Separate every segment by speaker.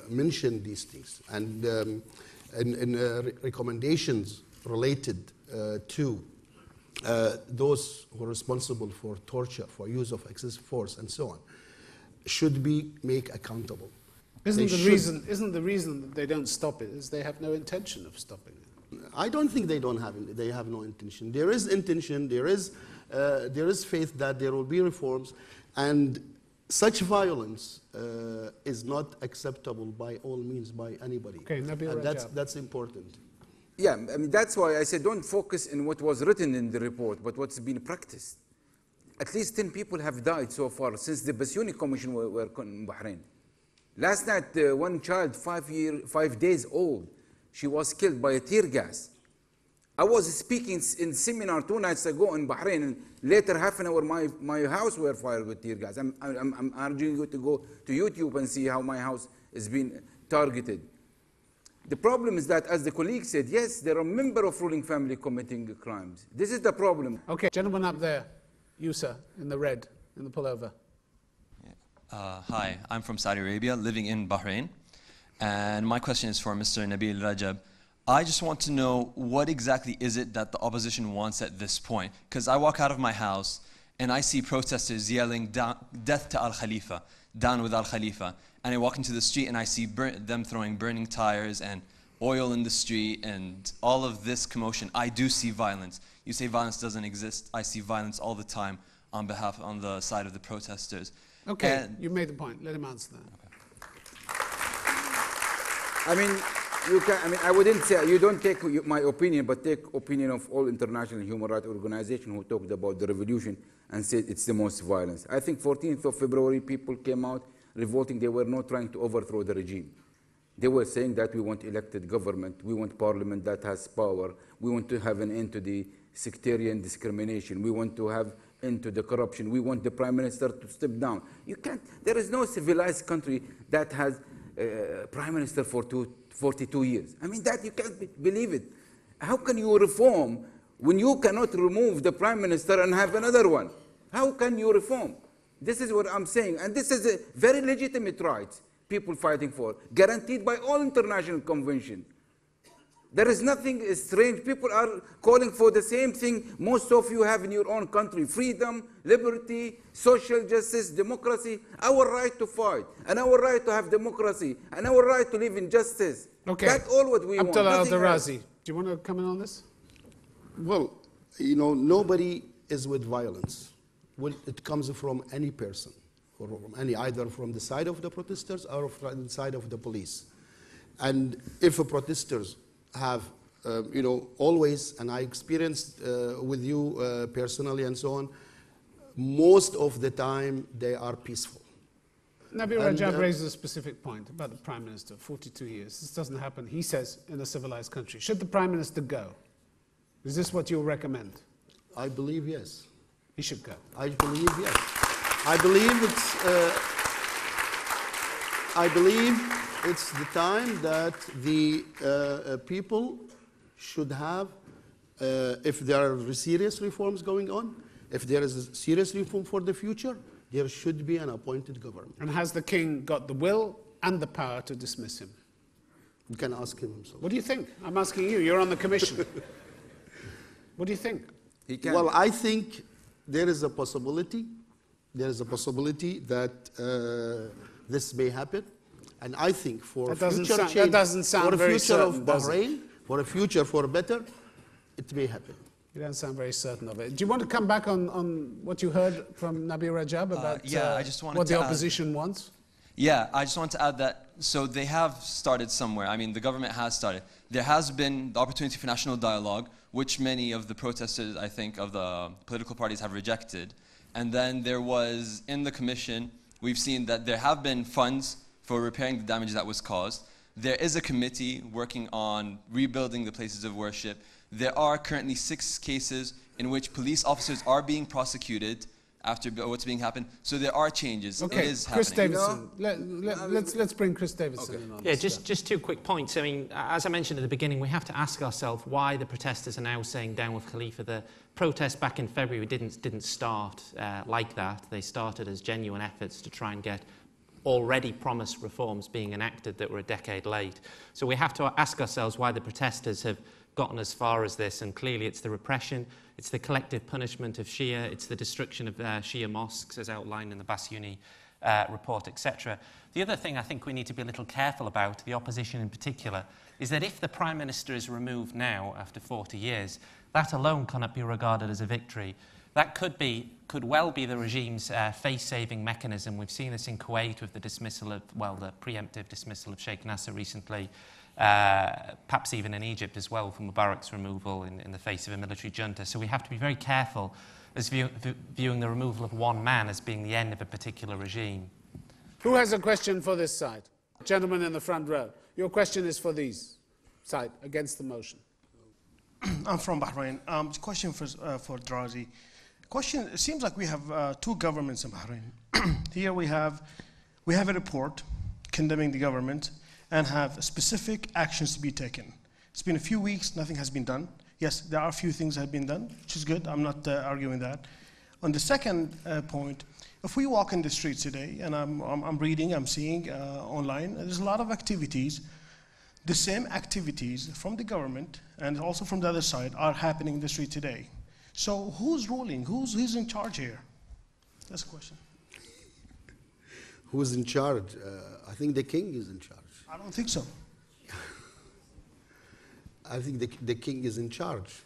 Speaker 1: mentioned these things, and recommendations related to those who are responsible for torture, for use of excessive force, and so on, should be made accountable.
Speaker 2: Isn't the reason that they don't stop it is they have no intention of stopping it?
Speaker 1: I don't think they have no intention. There is intention. There is faith that there will be reforms, and such violence is not acceptable by all means by anybody.
Speaker 2: Okay, Nabeel Rajab.
Speaker 1: That's important.
Speaker 3: Yeah, I mean, that's why I said don't focus on what was written in the report, but what's been practiced. At least 10 people have died so far since the Bassiouni Commission were in Bahrain. Last night, one child, 5 days old, she was killed by a tear gas. I was speaking in seminar 2 nights ago in Bahrain, and later half an hour my house were fired with tear gas. I'm urging you to go to YouTube and see how my house is being targeted. The problem is that, as the colleague said, yes, there are members of ruling family committing crimes. This is the problem.
Speaker 2: Okay, gentleman up there, you sir, in the red, in the pullover.
Speaker 4: Hi, I'm from Saudi Arabia, living in Bahrain. And my question is for Mr. Nabeel Rajab. I just want to know, what exactly is it that the opposition wants at this point? Because I walk out of my house and I see protesters yelling, "Death to Al-Khalifa, down with Al-Khalifa." And I walk into the street and I see them throwing burning tires and oil in the street and all of this commotion. I do see violence. You say violence doesn't exist. I see violence all the time on the side of the protesters.
Speaker 2: Okay, you made the point. Let him answer that. Okay.
Speaker 3: I mean, I wouldn't say, you don't take my opinion, but take opinion of all international human rights organizations who talked about the revolution and said it's the most violence. I think 14th of February, people came out revolting. They were not trying to overthrow the regime. They were saying that we want elected government, we want parliament that has power, we want to have an end to the sectarian discrimination, we want to have end to the corruption, we want the prime minister to step down. You can't, there is no civilized country that has prime minister for 42 years. I mean, that you can't believe it. How can you reform when you cannot remove the prime minister and have another one? How can you reform? This is what I'm saying, and this is a very legitimate right people fighting for, guaranteed by all international conventions. There is nothing strange. People are calling for the same thing most of you have in your own country: freedom, liberty, social justice, democracy, our right to fight, and our right to have democracy, and our right to live in justice.
Speaker 2: Okay.
Speaker 3: That's all what we
Speaker 2: Abdulla
Speaker 3: want.
Speaker 2: Alderazi, do you want to comment on this?
Speaker 1: Well, you know, nobody is with violence. Well, it comes from any person, or from either from the side of the protesters or from the side of the police. And if protesters have, you know, always, and I experienced with you personally and so on, most of the time they are peaceful.
Speaker 2: Nabeel Rajab raises a specific point about the Prime Minister, 42 years. This doesn't happen, he says, in a civilized country. Should the Prime Minister go? Is this what you'll recommend?
Speaker 1: I believe yes.
Speaker 2: He should go.
Speaker 1: I believe yes. I believe it's the time that the people should have, if there are serious reforms going on, if there is a serious reform for the future, there should be an appointed government.
Speaker 2: And has the king got the will and the power to dismiss him?
Speaker 1: You can ask him himself.
Speaker 2: What do you think? I'm asking you. You're on the commission. What do you think?
Speaker 3: He can.
Speaker 1: Well, I think there is a possibility. There is a possibility that this may happen. And I think for future change, for a future of Bahrain, for a future for better, it may happen.
Speaker 2: You don't sound very certain of it. Do you want to come back on what you heard from Nabeel Rajab about
Speaker 4: I just wanted
Speaker 2: what
Speaker 4: to
Speaker 2: the opposition wants?
Speaker 4: Yeah, I just want to add that, so they have started somewhere. I mean, the government has started. There has been the opportunity for national dialogue, which many of the protesters, I think, of the political parties have rejected. And then there was, in the commission, we've seen that there have been funds for repairing the damage that was caused. There is a committee working on rebuilding the places of worship. There are currently 6 cases in which police officers are being prosecuted after what's being happened. So there are changes.
Speaker 2: Okay,
Speaker 4: it is
Speaker 2: Chris
Speaker 4: happening.
Speaker 2: Davidson. Let's bring Chris Davidson in on
Speaker 5: Yeah,
Speaker 2: this.
Speaker 5: just 2 quick points. I mean, as I mentioned at the beginning, we have to ask ourselves why the protesters are now saying down with Khalifa. The protests back in February didn't start like that. They started as genuine efforts to try and get already promised reforms being enacted that were a decade late. So we have to ask ourselves why the protesters have gotten as far as this, and clearly it's the repression, it's the collective punishment of Shia, it's the destruction of Shia mosques as outlined in the Basuni report, etc. The other thing I think we need to be a little careful about, the opposition in particular, is that if the Prime Minister is removed now after 40 years, that alone cannot be regarded as a victory. That could well be the regime's face-saving mechanism. We've seen this in Kuwait with the dismissal of, well, the preemptive dismissal of Sheikh Nasser recently, perhaps even in Egypt as well, for Mubarak's removal in the face of a military junta. So we have to be very careful as viewing the removal of one man as being the end of a particular regime.
Speaker 2: Who has a question for this side? Gentleman in the front row. Your question is for these side, against the motion.
Speaker 6: I'm from Bahrain. Question for Alderazi. Question, it seems like we have two governments in Bahrain. Here we have a report condemning the government and have specific actions to be taken. It's been a few weeks, nothing has been done. Yes, there are a few things that have been done, which is good. I'm not arguing that. On the second point, if we walk in the streets today, and I'm reading, I'm seeing online, there's a lot of activities. The same activities from the government and also from the other side are happening in the street today. So who's ruling? Who's in charge here? That's the question.
Speaker 1: Who's in charge? I think the king is in charge.
Speaker 6: I don't think so.
Speaker 1: I think the king is in charge.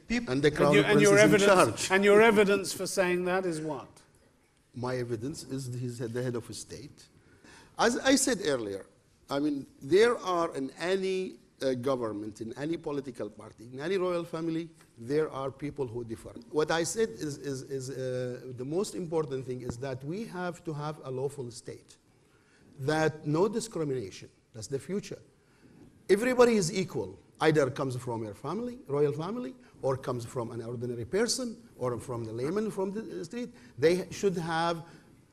Speaker 6: People,
Speaker 1: and the crown prince is in charge.
Speaker 2: And your evidence for saying that is what?
Speaker 1: My evidence is he's the head of a state. As I said earlier, I mean, there are in any government, in any political party, in any royal family, there are people who differ. What I said is the most important thing is that we have to have a lawful state. That no discrimination, that's the future. Everybody is equal, either comes from your family, royal family, or comes from an ordinary person, or from the layman from the street. They should have,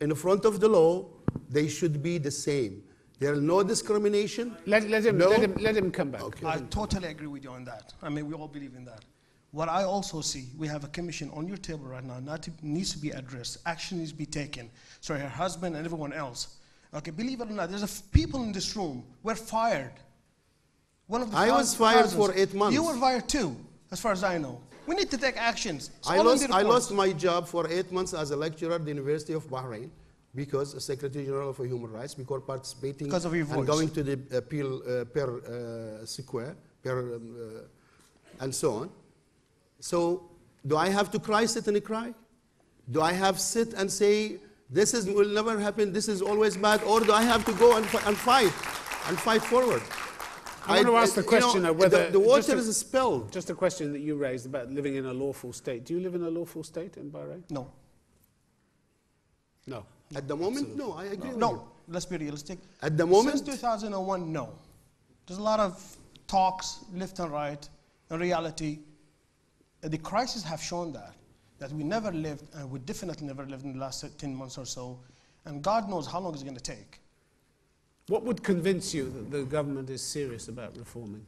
Speaker 1: in front of the law, they should be the same. There is no discrimination.
Speaker 2: Let him come back.
Speaker 6: Okay. I totally agree with you on that. I mean, we all believe in that. What I also see, we have a commission on your table right now, needs to be addressed. Action needs to be taken. So her husband and everyone else. Okay, believe it or not, there's people in this room were fired. One of the
Speaker 1: I was fired for 8 months.
Speaker 6: You were fired too, as far as I know. We need to take actions.
Speaker 1: I lost my job for 8 months as a lecturer at the University of Bahrain because a Secretary General for Human Rights, because participating
Speaker 6: because of your voice.
Speaker 1: And going to the appeal square, and so on. So do I have to sit and cry? Do I have to sit and say, this will never happen, this is always bad, or do I have to go and fight forward?
Speaker 2: I want to ask the question of whether
Speaker 1: the water is spilled.
Speaker 2: Just a question that you raised about living in a lawful state. Do you live in a lawful state in Bahrain?
Speaker 6: No.
Speaker 2: No.
Speaker 1: At the moment, no. I agree with you.
Speaker 6: No, let's be realistic.
Speaker 1: At the moment?
Speaker 6: Since 2001, no. There's a lot of talks, left and right. In reality, the crises have shown that we never lived, and we definitely never lived in the last 10 months or so, and God knows how long it's going to take.
Speaker 2: What would convince you that the government is serious about reforming?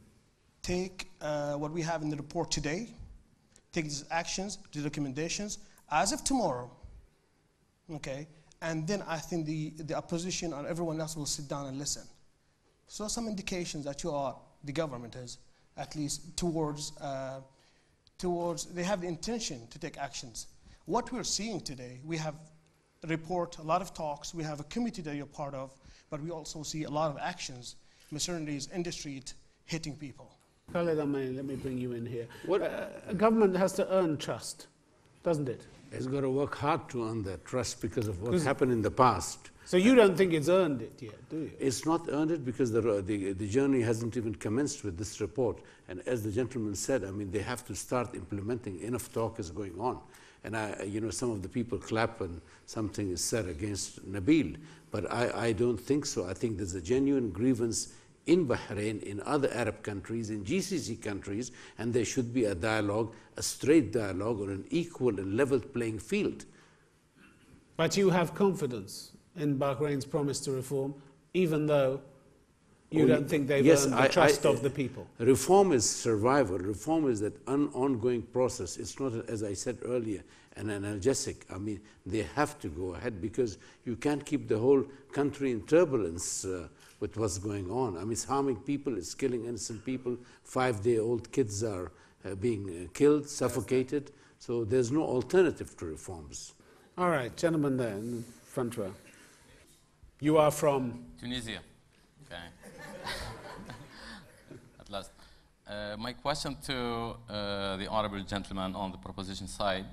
Speaker 6: Take what we have in the report today, take these actions, the recommendations, as of tomorrow, okay? And then I think the opposition and everyone else will sit down and listen. So some indications that the government is, at least towards, they have the intention to take actions. What we're seeing today, we have a report, a lot of talks, we have a committee that you're part of, but we also see a lot of actions, mercenaries in the street, hitting people.
Speaker 2: Khaled Almaeena, let me bring you in here. A government has to earn trust, doesn't it?
Speaker 7: It's got to work hard to earn that trust because of what happened in the past.
Speaker 2: So you don't think it's earned it yet, do you?
Speaker 7: It's not earned it because the journey hasn't even commenced with this report. And as the gentleman said, I mean, they have to start implementing. Enough talk is going on. And some of the people clap when something is said against Nabeel, but I don't think so. I think there's a genuine grievance in Bahrain, in other Arab countries, in GCC countries, and there should be a dialogue, a straight dialogue, on an equal and leveled playing field.
Speaker 2: But you have confidence in Bahrain's promise to reform, even though You don't think they've earned the trust of the people?
Speaker 7: Reform is survival. Reform is that ongoing process. It's not, as I said earlier, an analgesic. I mean, they have to go ahead because you can't keep the whole country in turbulence with what's going on. I mean, it's harming people, it's killing innocent people. 5-day-old kids are being killed, suffocated. So there's no alternative to reforms.
Speaker 2: All right, gentleman there in the front row. You are from?
Speaker 8: Tunisia. Okay. At last. My question to the honorable gentleman on the proposition side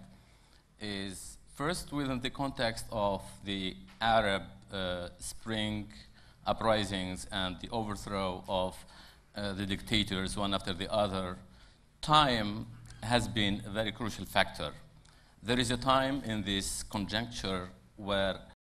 Speaker 8: is, first, within the context of the Arab Spring uprisings and the overthrow of the dictators one after the other, time has been a very crucial factor. There is a time in this conjuncture where